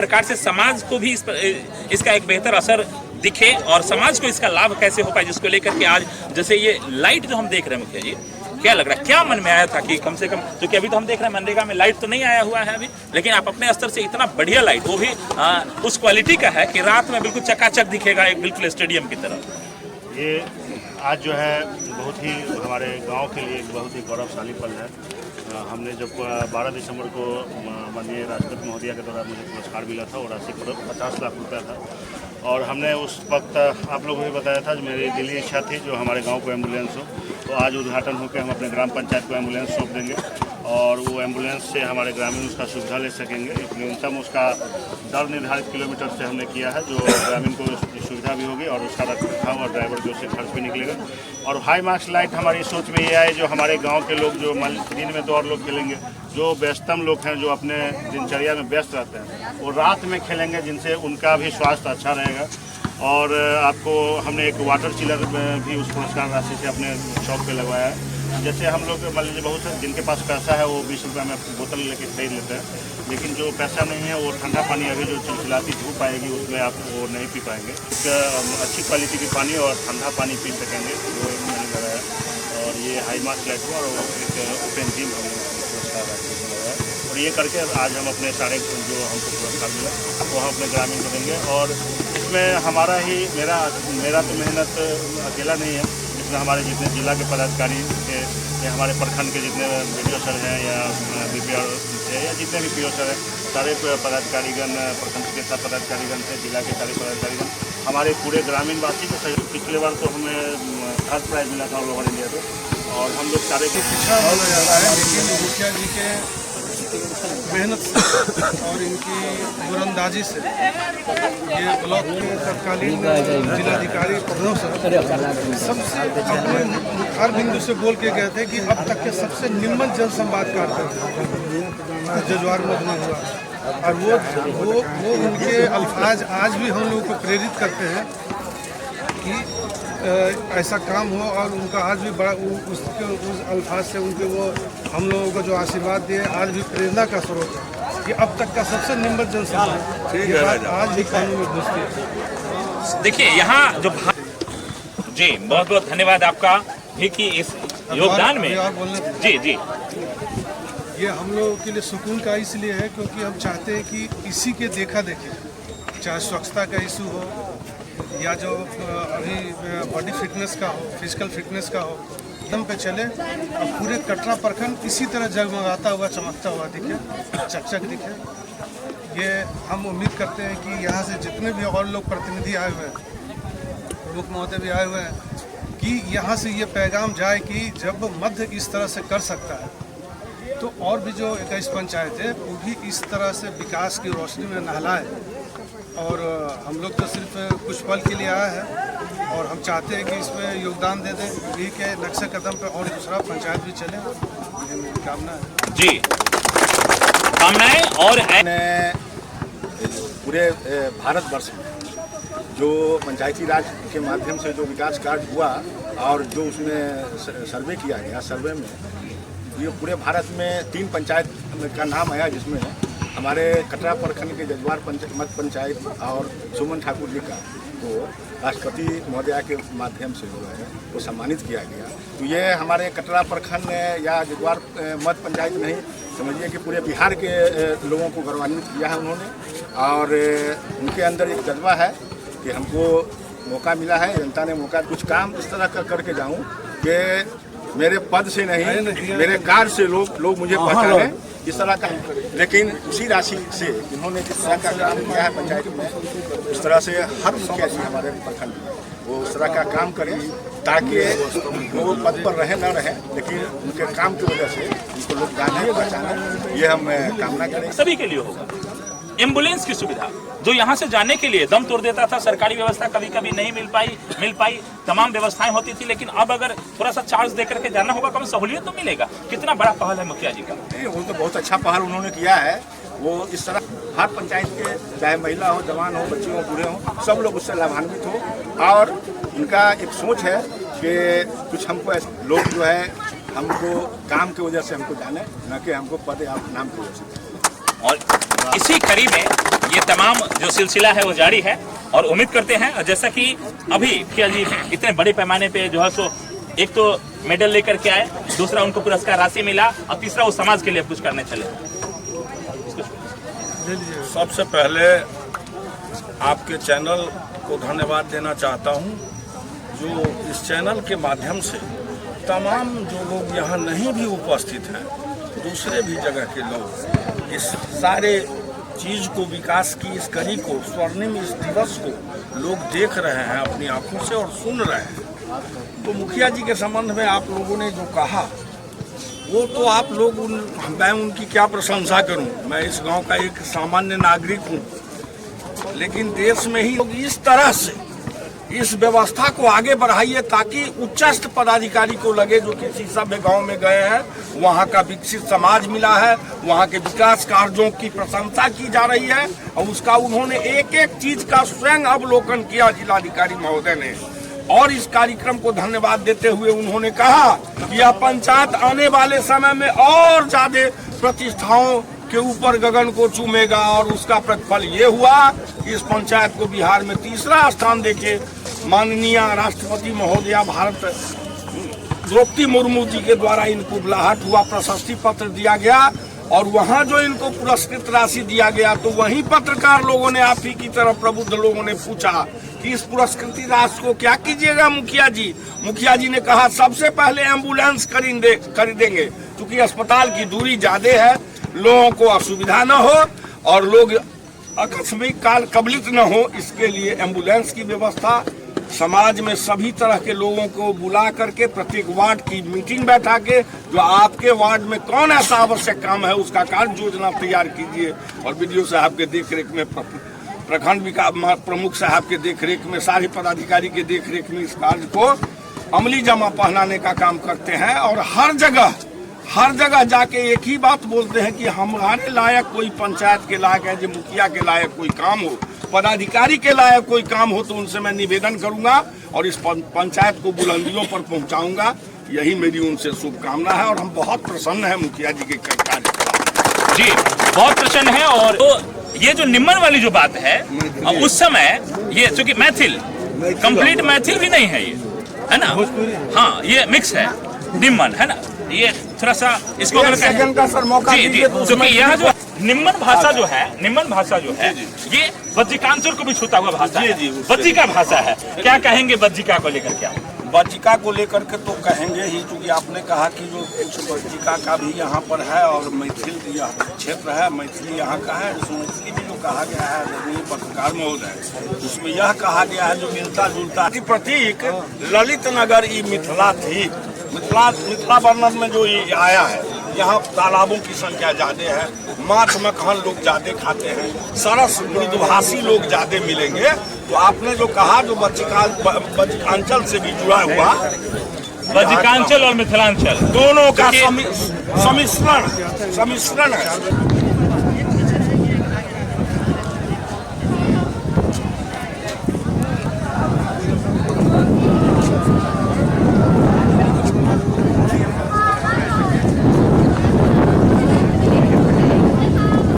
सरकार से समाज को भी इसका एक बेहतर असर दिखे और समाज को इसका लाभ कैसे हो पाए, जिसको लेकर के आज जैसे ये लाइट जो हम देख रहे हैं मुखिया जी, क्या लग रहा है, क्या मन में आया था कि कम से कम, क्योंकि अभी तो हम देख रहे हैं मनरेगा में लाइट तो नहीं आया हुआ है अभी, लेकिन आप अपने स्तर से इतना बढ़िया लाइट, वो भी उस क्वालिटी का है कि रात में बिल्कुल चकाचक दिखेगा, एक बिल्कुल स्टेडियम की तरह। ये आज जो है बहुत ही हमारे गांव के लिए एक बहुत ही गौरवशाली पल है। हमने जब 12 दिसंबर को माननीय राष्ट्रपति महोदया के द्वारा मुझे पुरस्कार मिला था और राशि 50 लाख रुपया था, और हमने उस वक्त आप लोगों को भी बताया था, मेरी दिली इच्छा थी जो हमारे गांव को एम्बुलेंस हो, तो आज उद्घाटन होकर हम अपने ग्राम पंचायत को एम्बुलेंस सौंप देंगे और वो एम्बुलेंस से हमारे ग्रामीण उसका सुविधा ले सकेंगे। न्यूनतम उसका दर निर्धारित किलोमीटर से हमने किया है, जो ग्रामीण को सुविधा भी होगी और उसका रखरखाव और ड्राइवर जो से खर्च भी निकलेगा। और हाई मार्क्स लाइट हमारी सोच में ये आए, जो हमारे गाँव के लोग जो दिन में तो और लोग खेलेंगे, जो व्यस्तम लोग हैं जो अपने दिनचर्या में व्यस्त रहते हैं, वो रात में खेलेंगे, जिनसे उनका भी स्वास्थ्य अच्छा रहेगा। और आपको हमने एक वाटर चिलर भी उस पुरस्कार राशि से अपने शॉप पे लगवाया है। जैसे हम लोग मान लीजिए बहुत से जिनके पास पैसा है वो 20 रुपये में बोतल लेके खरीद लेते हैं, लेकिन जो पैसा नहीं है वो ठंडा पानी अभी जो चिलचिलाती धूप आएगी उसमें आप वो नहीं पी पाएंगे। अच्छी क्वालिटी की पानी और ठंडा पानी पी सकेंगे, वो मैंने लगाया। और ये हाई मार्क्स लाइट हुआ और एक ओपन जिम हमने पुरस्कार राशि से लगाया। और ये करके आज हम अपने सारे जो हमको पुरस्कार मिला वो हम अपने ग्रामीण को देंगे। और इसमें हमारा ही मेरा तो मेहनत अकेला नहीं है, इसमें हमारे जितने जिला के पदाधिकारी थे या हमारे प्रखंड के जितने BDO सर हैं या BPR थे या जितने भी PO सर हैं, सारे पदाधिकारीगण, प्रखंड के साथ पदाधिकारीगण थे, जिला के सारे पदाधिकारीगण, हमारे पूरे ग्रामीण वासी को सहयोग। पिछले बार तो हमें थर्ड प्राइज मिला था ऑल ओवर इंडिया को, और हम लोग सारे पीछा बोला जाता है, लेकिन मुखिया जी के मेहनत से और इनकी दूरंदाजी से ये ब्लॉक के तत्कालीन जिलाधिकारी प्रभु सर सबसे अपने मुखार बिंदु से बोल के गए थे कि अब तक के सबसे निम्न जनसंवाद करते थे जजवार मध में हुआ। और वो उनके अल्फाज आज भी हम लोगों को प्रेरित करते हैं कि ऐसा काम हो, और उनका आज भी बड़ा उस अल्फाज से उनके वो हम लोगों को जो आशीर्वाद दिए आज भी प्रेरणा का स्रोत है कि अब तक का सबसे निम्न जनसंवाद आज भी कानून में घुसती है। देखिए यहाँ जो जी बहुत बहुत धन्यवाद आपका भी कि इस योगदान में जी जी ये हम लोगों के लिए सुकून का इसलिए है क्योंकि हम चाहते हैं कि इसी के देखा देखे, चाहे स्वच्छता का इशू हो या जो अभी बॉडी फिटनेस का हो, फिजिकल फिटनेस का हो, दम पे चले और पूरे कटरा प्रखंड इसी तरह जगमगाता हुआ चमकता हुआ दिखे, चकचक दिखे। ये हम उम्मीद करते हैं कि यहाँ से जितने भी और लोग प्रतिनिधि आए हुए हैं, प्रमुख महोदय भी आए हुए हैं, कि यहाँ से ये पैगाम जाए कि जब मध्य इस तरह से कर सकता है तो और भी जो 21 पंचायत है वो भी इस तरह से विकास की रोशनी में नहलाए। और हम लोग तो सिर्फ कुछ पल के लिए आए हैं और हम चाहते हैं कि इसमें योगदान दे दें, भी के नक्शे कदम पे और दूसरा पंचायत भी चले, ये मेरी कामना है जी। कामनाएं और पूरे भारतवर्ष में जो पंचायती राज के माध्यम से जो विकास कार्य हुआ और जो उसमें सर्वे किया गया, सर्वे में ये पूरे भारत में 3 पंचायत का नाम आया, जिसमें हमारे कटरा प्रखंड के जजवार मध्य पंचायत और सुमन ठाकुर जी का तो राष्ट्रपति महोदया के माध्यम से जो है वो सम्मानित किया गया। तो ये हमारे कटरा प्रखंड या जजवार मध्य पंचायत नहीं, समझिए कि पूरे बिहार के लोगों को गौरवान्वित किया है उन्होंने। और उनके अंदर एक जज्बा है कि हमको मौका मिला है, जनता ने मौका, कुछ काम इस तरह का करके जाऊँ कि मेरे पद से नहीं मेरे कार्य से लोग मुझे पहचाने, इस तरह का। लेकिन उसी राशि से इन्होंने जिस तरह का काम किया है पंचायत में, उस तरह से हर मुखिया जी हमारे प्रखंड में वो उस तरह का काम करें ताकि वो पद पर रहे न रहे, लेकिन उनके काम की वजह से उनको लोग जाने पहचाने, ये हम कामना करें। सभी के लिए होगा एम्बुलेंस की सुविधा, जो यहाँ से जाने के लिए दम तोड़ देता था, सरकारी व्यवस्था कभी कभी नहीं मिल पाई, तमाम व्यवस्थाएं होती थी, लेकिन अब अगर थोड़ा सा चार्ज दे करके जाना होगा, कम सहूलियत तो मिलेगा। कितना बड़ा पहल है मुखिया जी का। नहीं, वो तो बहुत अच्छा पहल उन्होंने किया है। वो इस तरह हर पंचायत के, चाहे महिला हो, जवान हो, बच्चे हो, बूढ़े हो, सब लोग उससे लाभान्वित हो। और उनका एक सोच है कि कुछ हमको लोग जो है हमको काम की वजह से हमको जाने, न कि हमको पद या नाम की वजह से। और इसी कड़ी में ये तमाम जो सिलसिला है वो जारी है और उम्मीद करते हैं जैसा कि अभी मुखिया जी इतने बड़े पैमाने पे जो है सो एक तो मेडल लेकर के आए, दूसरा उनको पुरस्कार राशि मिला और तीसरा वो समाज के लिए कुछ करने चले। सबसे पहले आपके चैनल को धन्यवाद देना चाहता हूं, जो इस चैनल के माध्यम से तमाम जो लोग यहाँ नहीं भी उपस्थित हैं, दूसरे भी जगह के लोग इस सारे चीज़ को, विकास की इस कड़ी को, स्वर्णिम इस दिवस को लोग देख रहे हैं अपनी आंखों से और सुन रहे हैं। तो मुखिया जी के संबंध में आप लोगों ने जो कहा वो तो आप लोग मैं उनकी क्या प्रशंसा करूं। मैं इस गांव का एक सामान्य नागरिक हूं, लेकिन देश में ही लोग इस तरह से इस व्यवस्था को आगे बढ़ाइए ताकि उच्चस्थ पदाधिकारी को लगे जो किसी सभ्य गांव में गए हैं, वहां का विकसित समाज मिला है, वहां के विकास कार्यों की प्रशंसा की जा रही है और उसका उन्होंने एक एक चीज का स्वयं अवलोकन किया जिलाधिकारी महोदय ने। और इस कार्यक्रम को धन्यवाद देते हुए उन्होंने कहा कि यह पंचायत आने वाले समय में और ज्यादा प्रतिष्ठाओं के ऊपर गगन को चूमेगा और उसका प्रतिफल ये हुआ कि इस पंचायत को बिहार में तीसरा स्थान देके माननीय राष्ट्रपति महोदया भारत द्रौपदी मुर्मू जी के द्वारा इनको बुलाहट हुआ, प्रशस्ति पत्र दिया गया और वहाँ जो इनको पुरस्कृत राशि दिया गया तो वहीं पत्रकार लोगों ने, आप ही की तरफ प्रबुद्ध लोगों ने पूछा कि इस पुरस्कृत राशि को क्या कीजिएगा मुखिया जी। मुखिया जी ने कहा सबसे पहले एम्बुलेंस खरीदेंगे, क्योंकि अस्पताल की दूरी ज्यादा है, लोगों को असुविधा न हो और लोग आकस्मिक काल कबलित न हो, इसके लिए एम्बुलेंस की व्यवस्था, समाज में सभी तरह के लोगों को बुला करके प्रत्येक वार्ड की मीटिंग बैठा के जो आपके वार्ड में कौन ऐसा आवश्यक काम है उसका कार्य योजना तैयार कीजिए और बीडीओ साहब के देखरेख में, प्रखंड विकास प्रमुख साहब के देखरेख में, सारे पदाधिकारी के देखरेख में इस कार्य को अमली जमा पहनाने का काम करते हैं। और हर जगह जाके एक ही बात बोलते हैं कि हमारे लायक कोई पंचायत के लायक है, जो मुखिया के लायक कोई काम हो, पदाधिकारी के लायक कोई काम हो तो उनसे मैं निवेदन करूंगा और इस पंचायत को बुलंदियों पर पहुंचाऊंगा। यही मेरी उनसे शुभकामना है और हम बहुत प्रसन्न हैं मुखिया जी के कार्य जी, बहुत प्रसन्न है। और तो ये जो निम्न वाली जो बात है, उस समय ये चूंकि मैथिल कंप्लीट मैथिल भी नहीं है, ये है ना, हाँ ये मिक्स है, निम्न है ना, ये थोड़ा सा इसको क्योंकि यह जो निम्न भाषा जो है ये बज्जिकांचल को भी छूता हुआ भाषा है, बज्जिका भाषा है। क्या कहेंगे बज्जिका को लेकर? क्या बज्जिका को लेकर के तो कहेंगे ही, क्योंकि आपने कहा कि जो कुछ बज्जिका का भी यहाँ पर है और मैथिल यह क्षेत्र है, मैथिली यहाँ का है, जिसमें मैथिली भी जो कहा गया है आदरणीय पत्रकार महोदय, उसमें यह कहा गया है जो मिलता जुलता प्रतीक ललित नगर ई मिथिला थी। मिथिला वर्णन में जो ये आया है, यहाँ तालाबों की संख्या ज्यादा है, माछ मखान लोग ज्यादा खाते हैं, सरस मृदुभाषी लोग ज्यादा मिलेंगे। तो आपने जो कहा जो बज्जिकांचल से भी जुड़ा हुआ, बज्जिकांचल और मिथिलांचल दोनों का सम्मिश्रण है।